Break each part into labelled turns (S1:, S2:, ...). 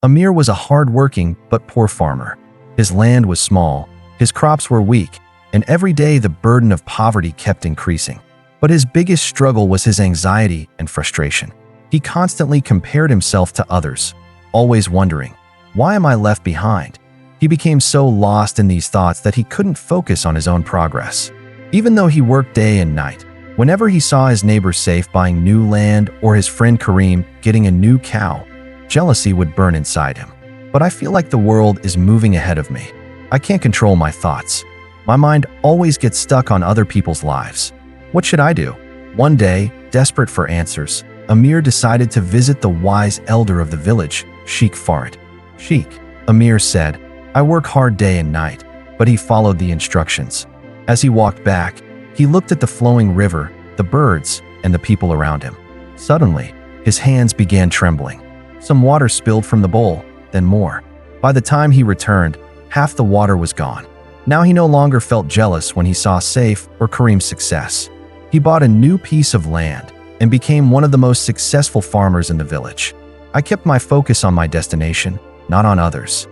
S1: Amir was a hardworking but poor farmer. His land was small, his crops were weak, and every day the burden of poverty kept increasing. But his biggest struggle was his anxiety and frustration. He constantly compared himself to others, always wondering, "Why am I left behind?" He became so lost in these thoughts that he couldn't focus on his own progress. Even though he worked day and night, whenever he saw his neighbor Saif buying new land or his friend Kareem getting a new cow, jealousy would burn inside him. "But I feel like the world is moving ahead of me. I can't control my thoughts. My mind always gets stuck on other people's lives. What should I do?" One day, desperate for answers, Amir decided to visit the wise elder of the village, Sheikh Farid. "Sheikh," Amir said, "I work hard day and night," but he followed the instructions. As he walked back, he looked at the flowing river, the birds, and the people around him. Suddenly, his hands began trembling. Some water spilled from the bowl, then more. By the time he returned, half the water was gone. Now he no longer felt jealous when he saw Saif or Kareem's success. He bought a new piece of land and became one of the most successful farmers in the village. "I kept my focus on my destination, not on others."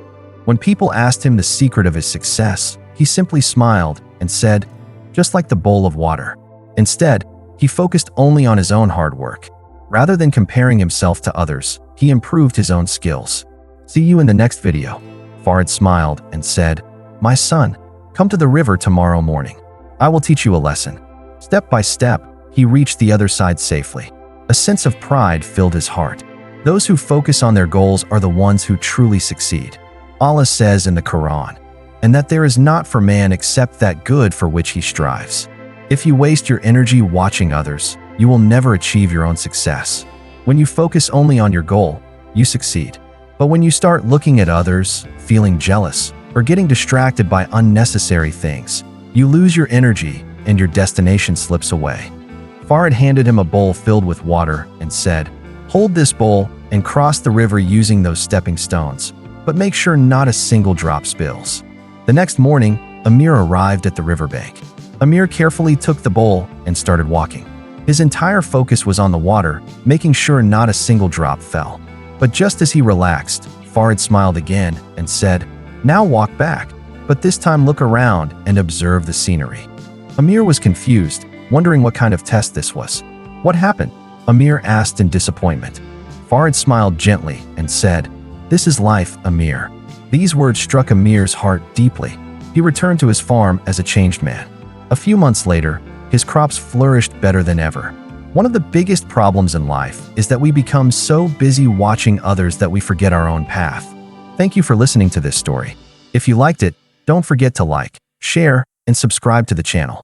S1: When people asked him the secret of his success, he simply smiled and said, "Just like the bowl of water." Instead, he focused only on his own hard work. Rather than comparing himself to others, he improved his own skills. "See you in the next video." Farid smiled and said, "My son, come to the river tomorrow morning. I will teach you a lesson." Step by step, he reached the other side safely. A sense of pride filled his heart. Those who focus on their goals are the ones who truly succeed. Allah says in the Quran, "And that there is not for man except that good for which he strives." If you waste your energy watching others, you will never achieve your own success. When you focus only on your goal, you succeed. But when you start looking at others, feeling jealous, or getting distracted by unnecessary things, you lose your energy and your destination slips away. Farid handed him a bowl filled with water and said, "Hold this bowl and cross the river using those stepping stones, but make sure not a single drop spills." The next morning, Amir arrived at the riverbank. Amir carefully took the bowl and started walking. His entire focus was on the water, making sure not a single drop fell. But just as he relaxed, Farid smiled again and said, "Now walk back, but this time look around and observe the scenery." Amir was confused, wondering what kind of test this was. "What happened?" Amir asked in disappointment. Farid smiled gently and said, "This is life, Amir." These words struck Amir's heart deeply. He returned to his farm as a changed man. A few months later, his crops flourished better than ever. One of the biggest problems in life is that we become so busy watching others that we forget our own path. Thank you for listening to this story. If you liked it, don't forget to like, share, and subscribe to the channel.